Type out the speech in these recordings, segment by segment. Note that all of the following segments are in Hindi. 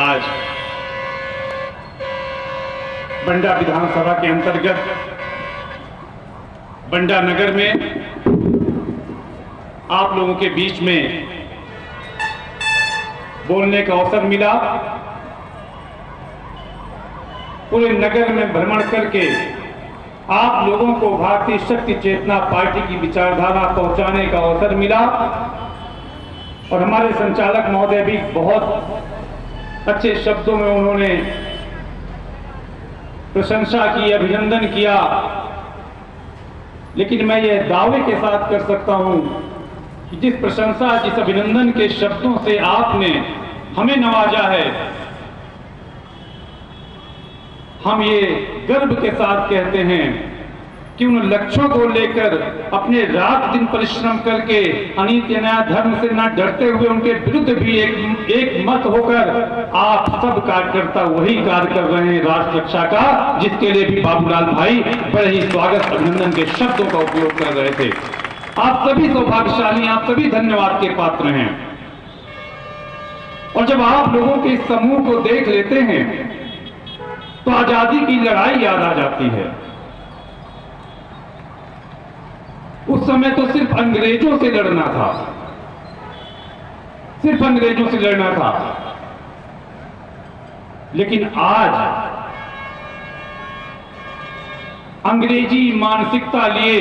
आज बंडा विधानसभा के अंतर्गत बंडा नगर में आप लोगों के बीच में बोलने का अवसर मिला। पूरे नगर में भ्रमण करके आप लोगों को भारतीय शक्ति चेतना पार्टी की विचारधारा पहुंचाने का अवसर मिला और हमारे संचालक महोदय भी बहुत अच्छे शब्दों में उन्होंने प्रशंसा की, अभिनंदन किया। लेकिन मैं यह दावे के साथ कर सकता हूं कि जिस प्रशंसा, जिस अभिनंदन के शब्दों से आपने हमें नवाजा है, हम ये गर्व के साथ कहते हैं कि उन लक्ष्यों को लेकर अपने रात दिन परिश्रम करके अनीति न्याय धर्म से न डरते हुए उनके विरुद्ध भी एक मत होकर आप सब कार्यकर्ता वही कार्य कर रहे हैं राष्ट्र रक्षा का, जिसके लिए भी बाबूलाल भाई बड़े ही स्वागत अभिनंदन के शब्दों का उपयोग कर रहे थे। आप सभी सौभाग्यशाली, आप सभी धन्यवाद के पात्र हैं। और जब आप लोगों के इस समूह को देख लेते हैं तो आजादी की लड़ाई याद आ जाती है। उस समय तो सिर्फ अंग्रेजों से लड़ना था, सिर्फ अंग्रेजों से लड़ना था। लेकिन आज अंग्रेजी मानसिकता लिए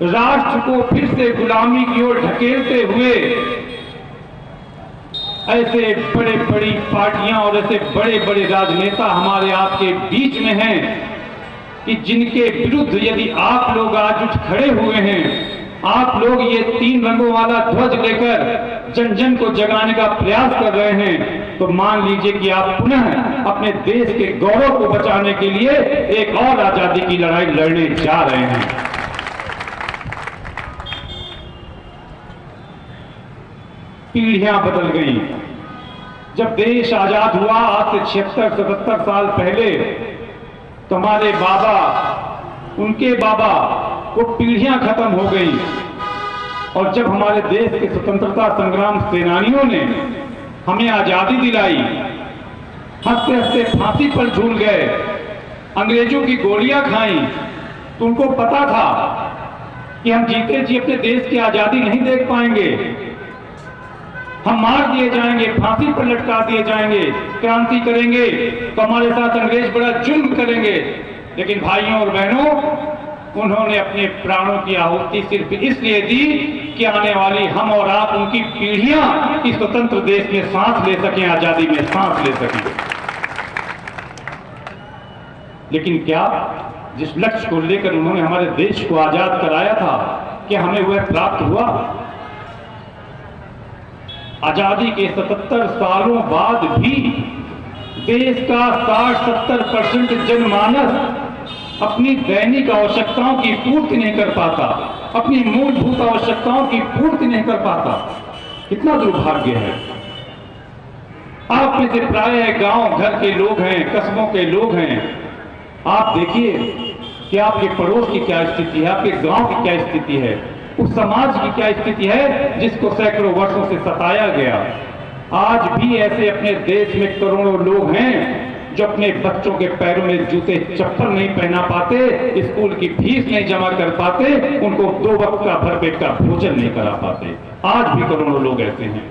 राष्ट्र को फिर से गुलामी की ओर ढकेलते हुए ऐसे बड़े बड़ी पार्टियां और ऐसे बड़े बड़े राजनेता हमारे आपके बीच में हैं कि जिनके विरुद्ध यदि आप लोग आज उठ खड़े हुए हैं, आप लोग ये 3 रंगों वाला ध्वज लेकर जन जन को जगाने का प्रयास कर रहे हैं, तो मान लीजिए कि आप पुनः अपने देश के गौरव को बचाने के लिए एक और आजादी की लड़ाई लड़ने जा रहे हैं। पीढ़ियां बदल गई। जब देश आजाद हुआ आज से 76-77 साल पहले, तो हमारे बाबा, उनके बाबा, वो पीढ़ियां खत्म हो गई। और जब हमारे देश के स्वतंत्रता संग्राम सेनानियों ने हमें आजादी दिलाई, हंसते हंसते फांसी पर झूल गए, अंग्रेजों की गोलियां खाई, तो उनको पता था कि हम जीते जी अपने देश की आजादी नहीं देख पाएंगे, हम मार दिए जाएंगे, फांसी पर लटका दिए जाएंगे, क्रांति करेंगे तो हमारे साथ अंग्रेज बड़ा जुल्म करेंगे। लेकिन भाइयों और बहनों, उन्होंने अपने प्राणों की आहुति सिर्फ इसलिए दी कि आने वाली हम और आप, उनकी पीढ़ियां इस स्वतंत्र देश में सांस ले सकें, आजादी में सांस ले सकें। लेकिन क्या जिस लक्ष्य को लेकर उन्होंने हमारे देश को आजाद कराया था, क्या हमें वह प्राप्त हुआ? आजादी के 77 सालों बाद भी देश का 60-70% जनमानस अपनी दैनिक आवश्यकताओं की पूर्ति नहीं कर पाता, अपनी मूलभूत आवश्यकताओं की पूर्ति नहीं कर पाता। कितना दुर्भाग्य है। आप में से प्राय गांव घर के लोग हैं, कस्बों के लोग हैं। आप देखिए कि आपके पड़ोस की क्या स्थिति है, आपके गांव की क्या स्थिति है, उस समाज की क्या स्थिति है जिसको सैकड़ों वर्षों से सताया गया। आज भी ऐसे अपने देश में करोड़ों लोग हैं जो अपने बच्चों के पैरों में जूते चप्पल नहीं पहना पाते, स्कूल की फीस नहीं जमा कर पाते, उनको 2 वक्त का भरपेट का भोजन नहीं करा पाते। आज भी करोड़ों लोग ऐसे हैं।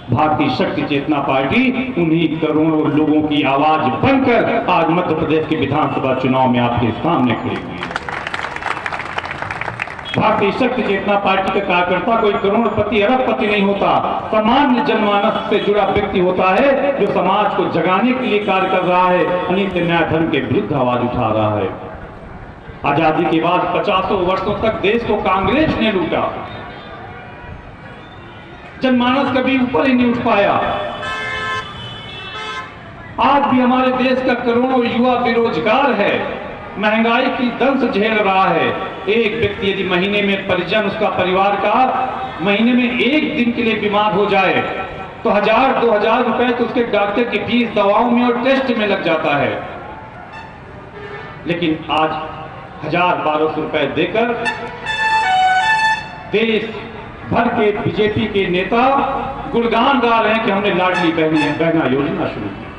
भारतीय शक्ति चेतना पार्टी उन्हीं करोड़ों लोगों की आवाज बनकर आज मध्य प्रदेश के विधानसभा चुनाव में आपके सामने खड़ी हुई है। भारतीय शक्ति चेतना पार्टी का कार्यकर्ता कोई करोड़पति अरबपति नहीं होता, सामान्य जनमानस से जुड़ा व्यक्ति होता है जो समाज को जगाने के लिए कार्य कर रहा है, अनीति न्याय धर्म के विरुद्ध आवाज उठा रहा है। आजादी के बाद 50 वर्षों तक देश को कांग्रेस ने लूटा, जनमानस कभी ऊपर ही नहीं उठ पाया। आज भी हमारे देश का करोड़ों युवा बेरोजगार है, महंगाई की दंश झेल रहा है। एक व्यक्ति यदि महीने में परिजन, उसका परिवार का महीने में एक दिन के लिए बीमार हो जाए तो 1000-2000 रुपए तो उसके डॉक्टर की फीस, दवाओं में और टेस्ट में लग जाता है। लेकिन आज 1000-1200 रुपए देकर देश भर के बीजेपी के नेता गुणगान गा रहे हैं कि हमने लाडली बहना योजना शुरू की।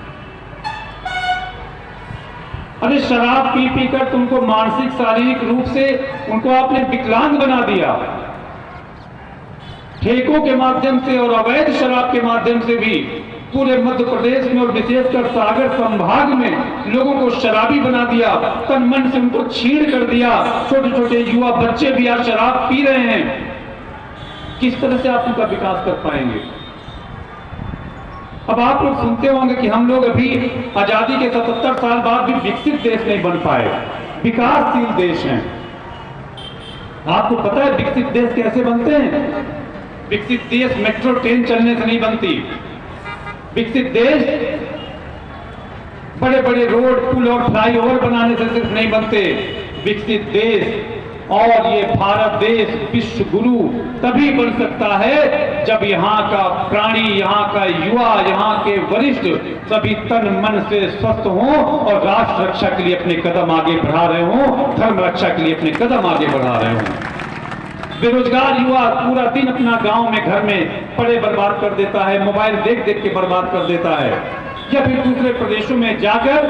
अरे शराब पी पीकर तुमको मानसिक शारीरिक रूप से उनको आपने विकलांग बना दिया। ठेकों के माध्यम से और अवैध शराब के माध्यम से भी पूरे मध्य प्रदेश में और विशेषकर सागर संभाग में लोगों को शराबी बना दिया, तन मन से उनको छीड़ कर दिया। छोटे छोटे युवा बच्चे भी आज शराब पी रहे हैं। किस तरह से आप उनका विकास कर पाएंगे? अब आप लोग सुनते होंगे कि हम लोग अभी आजादी के 77 साल बाद भी विकसित देश नहीं बन पाए, विकासशील देश हैं। आपको पता है विकसित देश कैसे बनते हैं? विकसित देश मेट्रो ट्रेन चलने से नहीं बनती। विकसित देश बड़े बड़े रोड, पुल और फ्लाईओवर बनाने से सिर्फ नहीं बनते। विकसित देश और ये भारत देश विश्व गुरु तभी बन सकता है जब यहाँ का प्राणी, यहाँ का युवा, यहाँ के वरिष्ठ सभी तन मन से स्वस्थ हों और राष्ट्र रक्षा के लिए अपने कदम आगे बढ़ा रहे हों, धर्म रक्षा के लिए अपने कदम आगे बढ़ा रहे हों। बेरोजगार युवा पूरा दिन अपना गांव में, घर में पड़े बर्बाद कर देता है, मोबाइल देख देख के बर्बाद कर देता है, या फिर दूसरे प्रदेशों में जाकर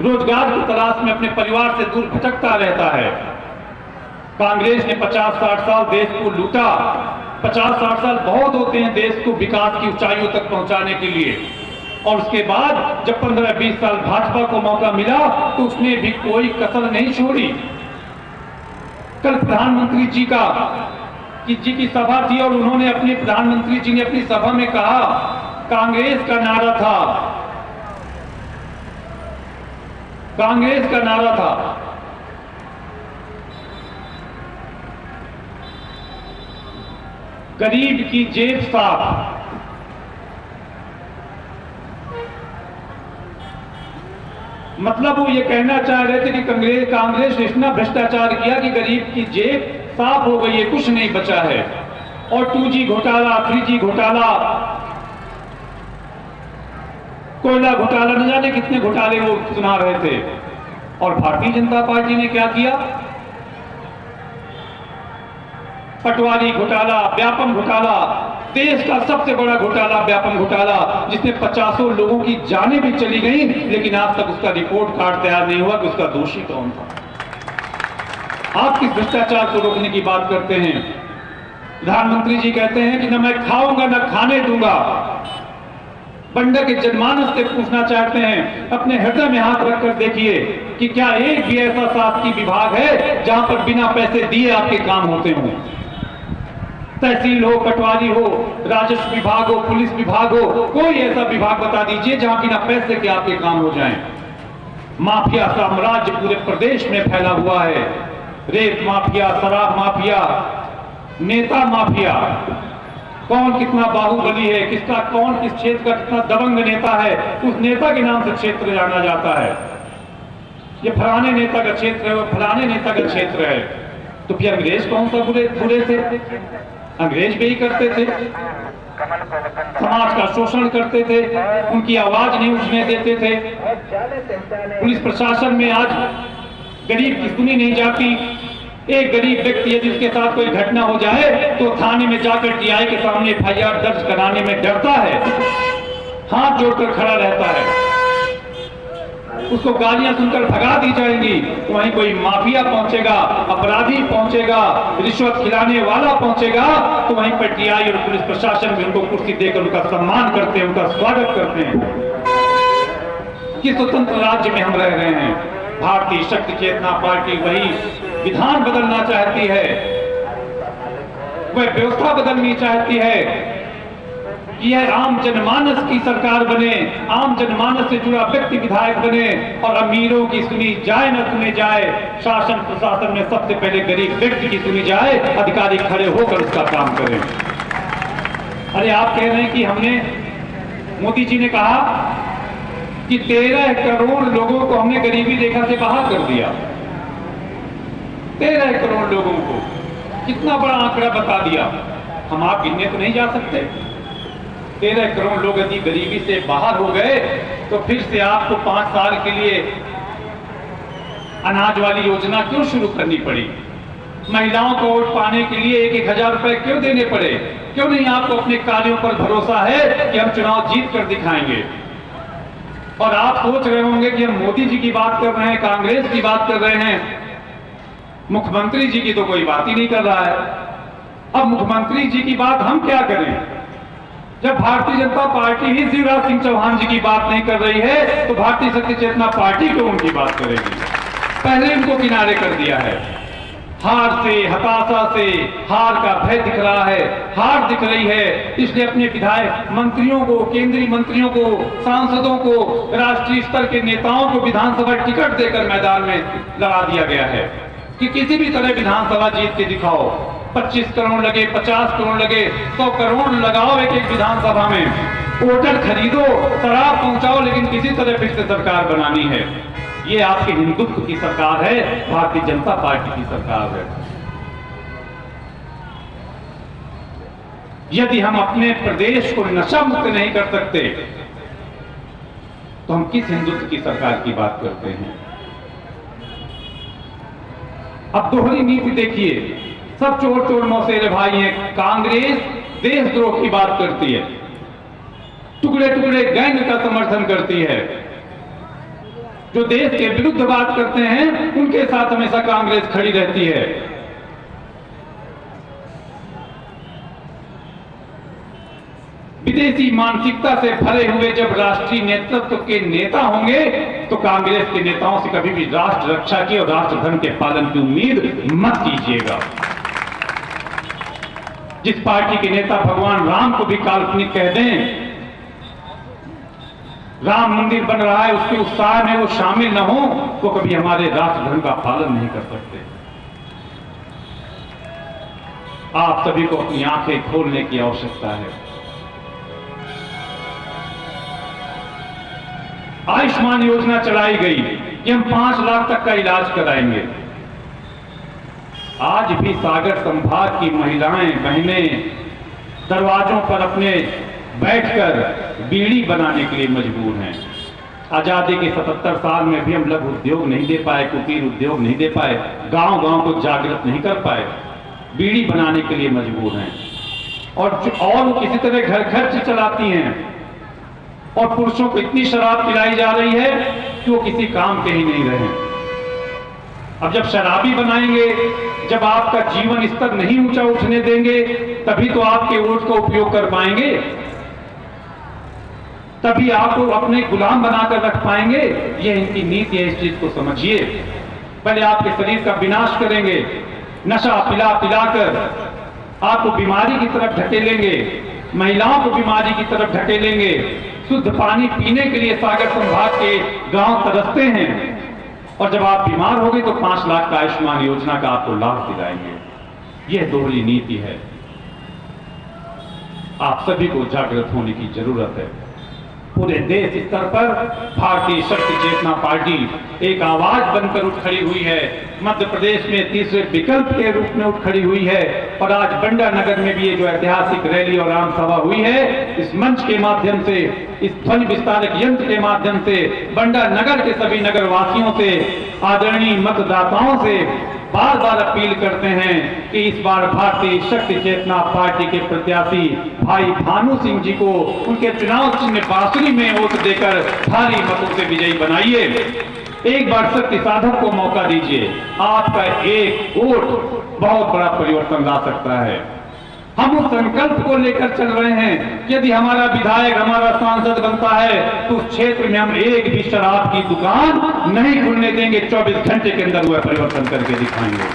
रोजगार की तलाश में अपने परिवार से दूर भटकता रहता है। कांग्रेस ने 50-60 साल देश को लूटा। 50-60 साल बहुत होते हैं देश को विकास की ऊंचाइयों तक पहुंचाने के लिए, और उसके बाद जब 15-20 साल भाजपा को मौका मिला तो उसने भी कोई कसर नहीं छोड़ी। कल प्रधानमंत्री जी की सभा थी और उन्होंने प्रधानमंत्री जी ने अपनी सभा में कहा, कांग्रेस का नारा था गरीब की जेब साफ। मतलब वो ये कहना चाह रहे थे कि कांग्रेस ने इतना भ्रष्टाचार किया कि गरीब की जेब साफ हो गई है, कुछ नहीं बचा है। और 2G घोटाला, 3G घोटाला, कोयला घोटाला, न जाने कितने घोटाले वो सुना रहे थे। और भारतीय जनता पार्टी ने क्या किया? पटवारी घोटाला, व्यापम घोटाला, देश का सबसे बड़ा घोटाला व्यापम घोटाला, जिसमें 50 लोगों की जानें भी चली गई, लेकिन आज तक उसका रिपोर्ट कार्ड तैयार नहीं हुआ कि उसका दोषी कौन था। आप किस भ्रष्टाचार को रोकने की बात करते हैं? प्रधानमंत्री जी कहते हैं कि न मैं खाऊंगा न खाने दूंगा। बंडा के जनमानस से पूछना चाहते हैं, अपने हृदय में हाथ रखकर देखिए कि क्या एक भी ऐसा शासकीय विभाग है जहां पर बिना पैसे दिए आपके काम होते हों? तहसील हो, पटवारी हो, राजस्व विभाग हो, पुलिस विभाग हो, कोई ऐसा विभाग बता दीजिए जहां बिना पैसे के आपके काम हो जाएं। माफिया साम्राज्य पूरे प्रदेश में फैला हुआ है। रेत माफिया, शराब माफिया, नेता माफिया, कौन कितना बाहुबली है, किसका कौन किस क्षेत्र का कितना दबंग नेता है, उस नेता के नाम से क्षेत्र जाना जाता है। ये फलाने नेता का क्षेत्र है, वो फलाने नेता का क्षेत्र है। तो फिर अंग्रेज कौन सा बुरे थे? अंग्रेज भी करते थे, समाज का शोषण करते थे, उनकी आवाज नहीं उठने देते थे। पुलिस प्रशासन में आज गरीब की सुनी नहीं जाती। एक गरीब व्यक्ति है जिसके साथ कोई घटना हो जाए तो थाने में जाकर टीआई के सामने FIR दर्ज कराने में डरता है, हाथ जोड़कर खड़ा रहता है। उसको गालियां सुनकर भगा दी जाएंगी तो वहीं कोई माफिया पहुंचेगा, अपराधी पहुंचेगा, रिश्वत खिलाने वाला पहुंचेगा, तो वहीं पर टीआई और पुलिस प्रशासन भी उनको कुर्सी देकर उनका सम्मान करते हैं, उनका स्वागत करते हैं। किस स्वतंत्र राज्य में हम रह रहे हैं? भारतीय शक्ति चेतना पार्टी वही विधान बदलना चाहती है, वह व्यवस्था बदलनी चाहती है। यह आम जनमानस की सरकार बने, आम जनमानस से जुड़ा व्यक्ति विधायक बने और अमीरों की सुनी जाए न सुनी जाए, शासन प्रशासन में सबसे पहले गरीब व्यक्ति की सुनी जाए, अधिकारी खड़े होकर उसका काम करें। अरे आप कह रहे हैं कि हमने, मोदी जी ने कहा कि 13 करोड़ लोगों को हमने गरीबी रेखा से बाहर कर दिया। 13 करोड़ लोगों को, कितना बड़ा आंकड़ा बता दिया। हम आप गिनने तो नहीं जा सकते। 13 करोड़ लोग यदि गरीबी से बाहर हो गए तो फिर से आपको 5 साल के लिए अनाज वाली योजना क्यों शुरू करनी पड़ी? महिलाओं को वोट पाने के लिए 1-1 हजार रुपए क्यों देने पड़े? क्यों नहीं आपको अपने कार्यों पर भरोसा है कि हम चुनाव जीत कर दिखाएंगे? और आप सोच रहे होंगे कि हम मोदी जी की बात कर रहे हैं, कांग्रेस की बात कर रहे हैं, मुख्यमंत्री जी की तो कोई बात ही नहीं कर रहा है। अब मुख्यमंत्री जी की बात हम क्या करें जब भारतीय जनता पार्टी ही शिवराज सिंह चौहान जी की बात नहीं कर रही है, तो भारतीय शक्ति चेतना पार्टी क्यों उनकी बात करेगी? पहले उनको किनारे कर दिया है। हार से, हताशा से, हार का भय दिख रहा है, हार दिख रही है, इसलिए अपने विधायक मंत्रियों को, केंद्रीय मंत्रियों को, सांसदों को, राष्ट्रीय स्तर के नेताओं को विधानसभा टिकट देकर मैदान में लगा दिया गया है कि किसी भी तरह विधानसभा जीत के दिखाओ। 25 करोड़ लगे, 50 करोड़ लगे, 100 करोड़ लगाओ एक एक विधानसभा में, वोटर खरीदो, शराब पहुंचाओ, लेकिन किसी तरह फिर से सरकार बनानी है। ये आपके हिंदुत्व की सरकार है, भारतीय जनता पार्टी की सरकार है। यदि हम अपने प्रदेश को नशा मुक्त नहीं कर सकते तो हम किस हिंदुत्व की सरकार की बात करते हैं? अब दोहरी नीति देखिए, सब चोर चोर मौसेरे भाई हैं। कांग्रेस देशद्रोह की बात करती है, टुकड़े टुकड़े गैंग का समर्थन करती है। जो देश के विरुद्ध बात करते हैं उनके साथ हमेशा कांग्रेस खड़ी रहती है। विदेशी मानसिकता से भरे हुए जब राष्ट्रीय नेतृत्व के नेता होंगे तो कांग्रेस के नेताओं से कभी भी राष्ट्र रक्षा की और राष्ट्र धर्म के पालन की उम्मीद मत कीजिएगा। जिस पार्टी के नेता भगवान राम को भी काल्पनिक कह दें, राम मंदिर बन रहा है, उसके उत्साह में वो शामिल न हो, वो कभी हमारे राष्ट्र धर्म का पालन नहीं कर सकते। आप सभी को अपनी आंखें खोलने की आवश्यकता है। आयुष्मान योजना चलाई गई कि हम 5 लाख तक का इलाज कराएंगे। आज भी सागर संभाग की महिलाएं, बहनें दरवाजों पर अपने बैठकर बीड़ी बनाने के लिए मजबूर हैं। आजादी के 77 साल में भी हम लघु उद्योग नहीं दे पाए, कुटीर उद्योग नहीं दे पाए, गांव-गांव को जागृत नहीं कर पाए, बीड़ी बनाने के लिए मजबूर हैं। और वो किसी तरह घर खर्च चलाती हैं और पुरुषों को इतनी शराब पिलाई जा रही है कि वो किसी काम के ही नहीं रहे। अब जब शराबी बनाएंगे, जब आपका जीवन स्तर नहीं ऊंचा उठने देंगे, तभी तो आपके वोट का उपयोग कर पाएंगे, तभी आपको अपने गुलाम बनाकर रख पाएंगे। यह इनकी नीति है, इस चीज को समझिए। पहले आपके शरीर का विनाश करेंगे, नशा पिला पिलाकर आपको बीमारी की तरफ ढकेलेंगे, महिलाओं को बीमारी की तरफ ढकेलेंगे। शुद्ध पानी पीने के लिए सागर संभाग के गांव तरसते हैं, और जब आप बीमार होंगे तो 5 लाख का आयुष्मान योजना का आपको लाभ दिलाएंगे। यह दोहरी नीति है। आप सभी को जागृत होने की जरूरत है। पूरे देश स्तर पर भारतीय शक्ति चेतना पार्टी एक आवाज बनकर उठ खड़ी हुई है। मध्य प्रदेश में तीसरे विकल्प के रूप में उठ खड़ी हुई है, और आज बंडा नगर में भी ये जो ऐतिहासिक रैली और आम सभा हुई है, इस मंच के माध्यम से, इस ध्वनि विस्तारक यंत्र के माध्यम से बंडा नगर के सभी नगर वासियों से, आदरणीय मतदाताओं से बार बार अपील करते हैं कि इस बार भारतीय शक्ति चेतना पार्टी के प्रत्याशी भाई भानु सिंह जी को उनके चुनाव चिन्ह बांसुरी में वोट देकर भारी मतों से विजयी बनाइए। एक बार शक्ति साधक को मौका दीजिए। आपका एक वोट बहुत बड़ा परिवर्तन ला सकता है। हम उस संकल्प को लेकर चल रहे हैं, यदि हमारा विधायक, हमारा सांसद बनता है तो उस क्षेत्र में हम एक भी शराब की दुकान नहीं खुलने देंगे। 24 घंटे के अंदर वह परिवर्तन करके दिखाएंगे।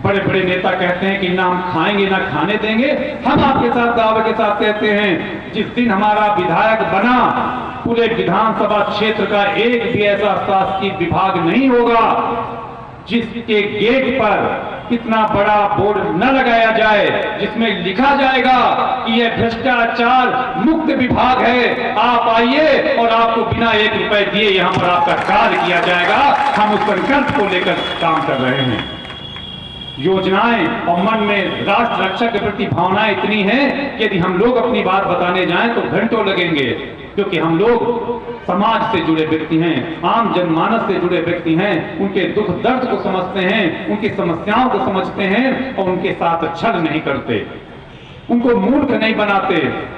बड़े बड़े नेता कहते हैं कि ना हम खाएंगे ना खाने देंगे। हम आपके साथ दावे के साथ कहते हैं, जिस दिन हमारा विधायक बना, पूरे विधानसभा क्षेत्र का एक भी ऐसा शासकीय विभाग नहीं होगा जिसके गेट पर कितना बड़ा बोर्ड न लगाया जाए जिसमें लिखा जाएगा कि यह भ्रष्टाचार मुक्त विभाग है, आप आइए और आपको बिना 1 रुपए दिए यहां पर आपका कार्य किया जाएगा। हम उस संकल्प को लेकर काम कर रहे हैं। योजनाएं और मन में राष्ट्र रक्षा के प्रति भावनाएं इतनी हैं कि यदि हम लोग अपनी बात बताने जाएं तो घंटों लगेंगे, क्योंकि हम लोग समाज से जुड़े व्यक्ति हैं, आम जनमानस से जुड़े व्यक्ति हैं, उनके दुख दर्द को समझते हैं, उनकी समस्याओं को समझते हैं और उनके साथ छल नहीं करते। उनको मूर्ख नहीं बनाते,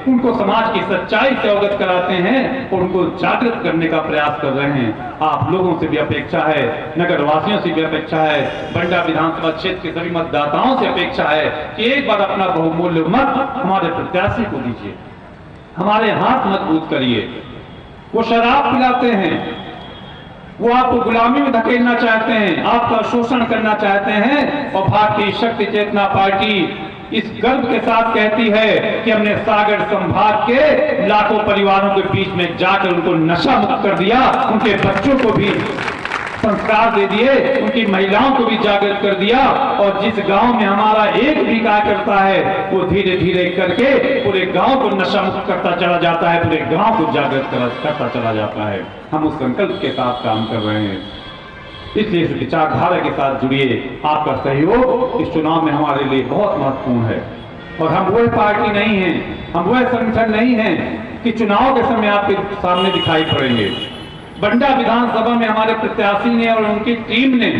उनको समाज की सच्चाई से अवगत कराते हैं और उनको जागृत करने का प्रयास कर रहे हैं। आप लोगों से भी अपेक्षा है, नगर वासियों से भी अपेक्षा है, बंडा विधानसभा क्षेत्र के सभी मतदाताओं से अपेक्षा है कि एक बार अपना बहुमूल्य मत हमारे प्रत्याशी को दीजिए, हमारे हाथ मजबूत करिए। वो शराब पिलाते हैं, वो आपको गुलामी में धकेलना चाहते हैं, आपका शोषण करना चाहते हैं, और भारतीय शक्ति चेतना पार्टी इस गर्व के साथ कहती है कि हमने सागर संभाग के लाखों परिवारों के बीच में जाकर उनको नशा मुक्त कर दिया, उनके बच्चों को भी संस्कार दे दिए, उनकी महिलाओं को भी जागृत कर दिया, और जिस गांव में हमारा एक भी कार्यकर्ता है वो धीरे धीरे करके पूरे गांव को नशा मुक्त करता चला जाता है, पूरे गांव को जागृत करता चला जाता है। हम उस संकल्प के साथ काम कर रहे हैं, इसलिए इस विचारधारा के साथ जुड़िए। आपका सहयोग इस चुनाव में हमारे लिए बहुत महत्वपूर्ण है, और हम वह पार्टी नहीं है, हम वह संगठन नहीं है कि चुनाव के समय आपके सामने दिखाई पड़ेंगे। बंडा विधानसभा में हमारे प्रत्याशी ने और उनकी टीम ने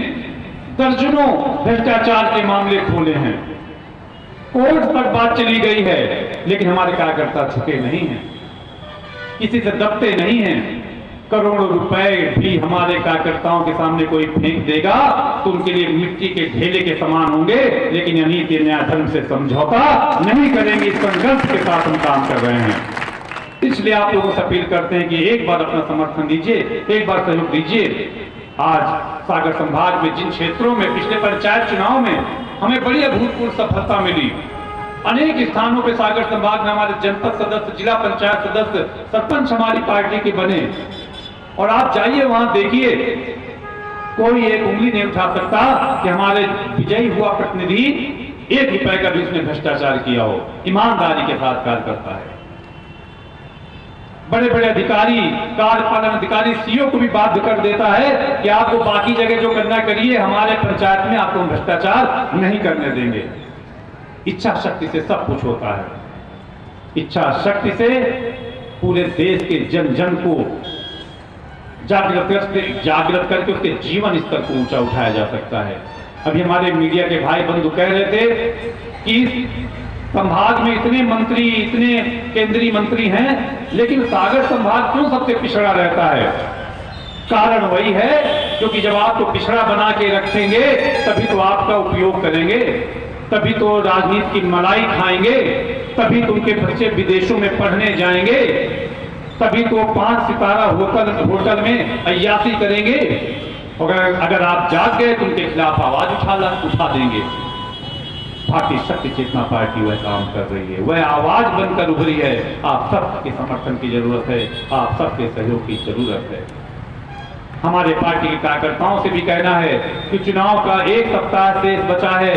दर्जनों भ्रष्टाचार के मामले खोले हैं, कोर्ट तक बात चली गई है, लेकिन हमारे कार्यकर्ता झुके नहीं हैं, किसी से दबते नहीं हैं। करोड़ों रुपए भी हमारे कार्यकर्ताओं के सामने कोई फेंक देगा तो उनके लिए मिट्टी के ढेले के समान होंगे, लेकिन अनीति न्याय धर्म से समझौता नहीं करेंगे। इस संघर्ष के साथ हम काम कर रहे हैं, इसलिए आप लोगों से अपील करते हैं कि एक बार अपना समर्थन दीजिए, एक बार सहयोग दीजिए। आज सागर संभाग में जिन क्षेत्रों में पिछले पंचायत चुनाव में हमें बड़ी अभूतपूर्व सफलता मिली, अनेक स्थानों पे सागर संभाग में हमारे जनपद सदस्य, जिला पंचायत सदस्य, सरपंच हमारी पार्टी के बने, और आप जाइए वहां देखिए, कोई एक उंगली नहीं उठा सकता कि हमारे विजयी हुआ प्रतिनिधि एक रुपए का भी उसने भ्रष्टाचार किया हो, ईमानदारी के साथ कार्य करता है। बड़े बड़े अधिकारी, कार्यपालन अधिकारी, सीओ को भी बाध्य कर देता है कि आपको बाकी जगह जो करना करिए, हमारे पंचायत में आपको भ्रष्टाचार नहीं करने देंगे। इच्छा शक्ति से सब कुछ होता है, इच्छा शक्ति से पूरे देश के जन जन को जागृत करके उसके जीवन स्तर को ऊंचा उठाया जा सकता है। अभी हमारे मीडिया के भाई बंधु कह रहे थे कि संभाग में इतने मंत्री, इतने केंद्रीय मंत्री हैं, लेकिन सागर संभाग क्यों सबसे पिछड़ा रहता है? कारण वही है क्योंकि जब आपको पिछड़ा बना के रखेंगे तभी तो आपका उपयोग करेंगे, तभी तो राजनीति की मलाई खाएंगे, तभी तो उनके बच्चे विदेशों में पढ़ने जाएंगे, तभी तो 5 सितारा होटल में अय्यासी करेंगे। अगर आप जाग गए तो उनके खिलाफ आवाज उठा देंगे। भारतीय शक्ति चेतना पार्टी वह काम कर रही है, वह आवाज बनकर उभरी है। आप सबके समर्थन की जरूरत है, आप सबके सहयोग की जरूरत है। हमारे पार्टी के कार्यकर्ताओं से भी कहना है कि चुनाव का 1 सप्ताह शेष बचा है।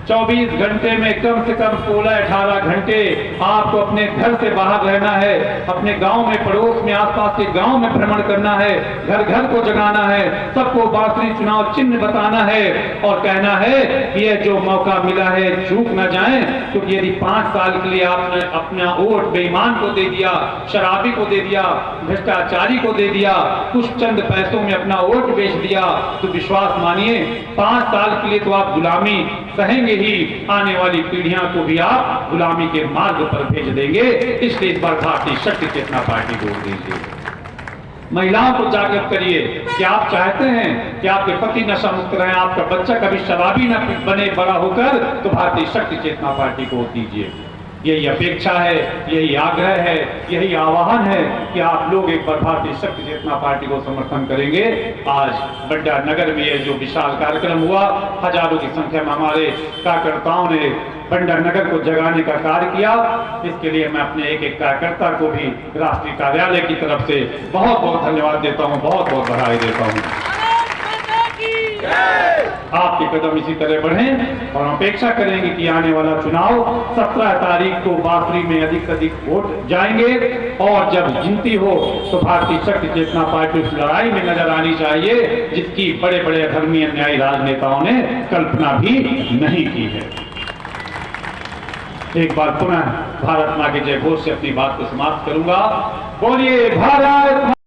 24 घंटे में कम से कम 16-18 घंटे आपको अपने घर से बाहर रहना है, अपने गांव में, पड़ोस में, आसपास के गांव में भ्रमण करना है, घर घर को जगाना है, सबको बांसुरी चुनाव चिन्ह बताना है और कहना है कि यह जो मौका मिला है चूक न जाए, क्योंकि यदि 5 साल के लिए आपने अपना वोट बेईमान को दे दिया, शराबी को दे दिया, भ्रष्टाचारी को दे दिया, कुछ चंद पैसों में अपना वोट बेच दिया, तो विश्वास मानिए 5 साल के लिए तो आप गुलामी सहेंगे ही, आने वाली पीढ़ियां को भी आप गुलामी के मार्ग पर भेज देंगे। इसलिए इस बार भारतीय शक्ति चेतना पार्टी को वोट दीजिए। महिलाओं को जागृत करिए कि आप चाहते हैं कि आपके पति नशा मुक्त रहे, आपका बच्चा कभी शराबी न बने बड़ा होकर, तो भारतीय शक्ति चेतना पार्टी को वोट दीजिए। यही अपेक्षा है, यही आग्रह है, यही आह्वान है कि आप लोग एक बार भारतीय शक्ति चेतना पार्टी को समर्थन करेंगे। आज बंडा नगर में यह जो विशाल कार्यक्रम हुआ, हजारों की संख्या में हमारे कार्यकर्ताओं ने बंडा नगर को जगाने का कार्य किया। इसके लिए मैं अपने एक कार्यकर्ता को भी राष्ट्रीय कार्यालय की तरफ से बहुत बहुत धन्यवाद देता हूँ, बहुत बहुत बधाई देता हूँ। आपके कदम इसी तरह बढ़ें और अपेक्षा करेंगे कि आने वाला चुनाव 17 तारीख को बांसुरी में अधिक से अधिक वोट जाएंगे, और जब गिनती हो तो भारतीय शक्ति चेतना पार्टी उस लड़ाई में नजर आनी चाहिए जिसकी बड़े बड़े धर्मीय न्यायी राजनेताओं ने कल्पना भी नहीं की है। एक बार पुनः भारत मां के जय घोष से अपनी बात को समाप्त करूंगा। बोलिए भारत